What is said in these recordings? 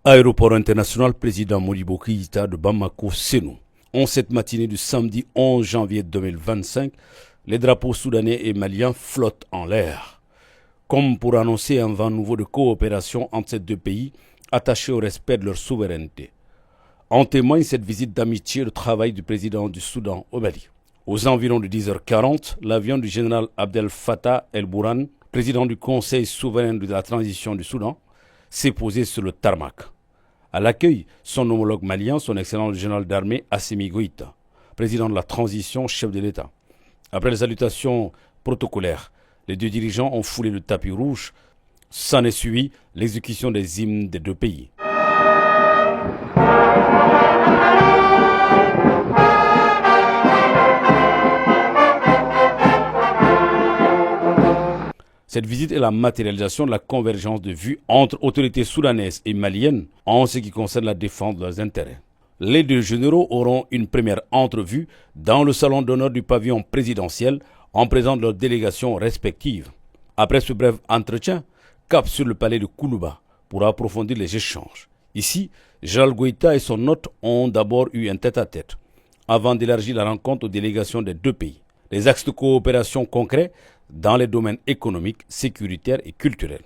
Aéroport international président Modibo Keïta de Bamako, Sénou. En cette matinée du samedi 11 janvier 2025, les drapeaux soudanais et maliens flottent en l'air, comme pour annoncer un vent nouveau de coopération entre ces deux pays attachés au respect de leur souveraineté. En témoigne cette visite d'amitié et de travail du président du Soudan au Mali. Aux environs de 10h40, l'avion du général Abdel Fattah el-Burhan, président du Conseil souverain de la transition du Soudan, s'est posé sur le tarmac. À l'accueil, son homologue malien, son excellent général d'armée Assimi Goïta, président de la transition, chef de l'État. Après les salutations protocolaires, les deux dirigeants ont foulé le tapis rouge. S'en est suivi l'exécution des hymnes des deux pays. Cette visite est la matérialisation de la convergence de vues entre autorités soudanaises et maliennes en ce qui concerne la défense de leurs intérêts. Les deux généraux auront une première entrevue dans le salon d'honneur du pavillon présidentiel en présence de leurs délégations respectives. Après ce bref entretien, cap sur le palais de Koulouba pour approfondir les échanges. Ici, Général Goïta et son hôte ont d'abord eu un tête-à-tête avant d'élargir la rencontre aux délégations des deux pays. Les axes de coopération concrets dans les domaines économiques, sécuritaires et culturels.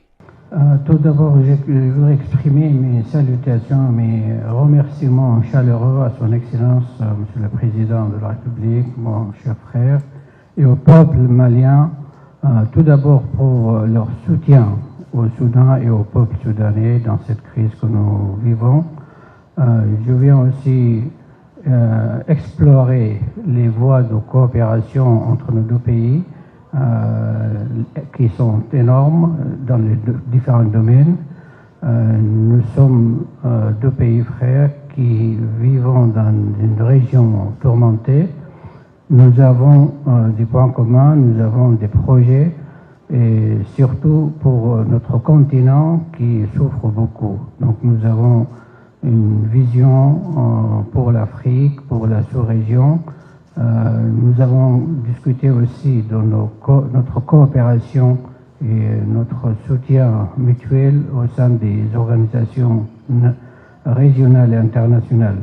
Tout d'abord, je voudrais exprimer mes salutations, mes remerciements chaleureux à son Excellence, Monsieur le Président de la République, mon cher frère, et au peuple malien, tout d'abord pour leur soutien au Soudan et au peuple soudanais dans cette crise que nous vivons. Je viens aussi explorer les voies de coopération entre nos deux pays, qui sont énormes dans les différents domaines. Nous sommes deux pays frères qui vivons dans une région tourmentée. Nous avons des points communs, nous avons des projets, et surtout pour notre continent qui souffre beaucoup. Donc nous avons une vision pour l'Afrique, pour la sous-région. Nous avons discuté aussi de notre coopération et notre soutien mutuel au sein des organisations régionales et internationales.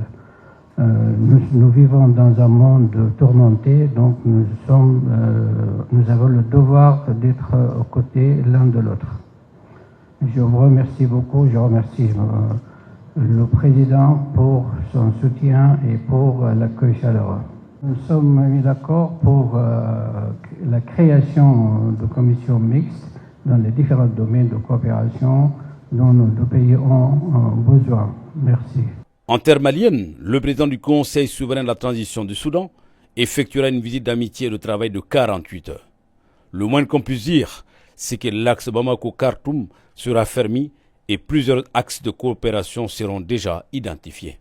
Nous vivons dans un monde tourmenté, donc nous avons le devoir d'être aux côtés l'un de l'autre. Je vous remercie beaucoup, je remercie le président pour son soutien et pour l'accueil chaleureux. Nous sommes mis d'accord pour la création de commissions mixtes dans les différents domaines de coopération dont nos deux pays ont besoin. Merci. En terre malienne, le président du Conseil souverain de la transition du Soudan effectuera une visite d'amitié et de travail de 48 heures. Le moins qu'on puisse dire, c'est que l'axe Bamako-Khartoum sera fermé et plusieurs axes de coopération seront déjà identifiés.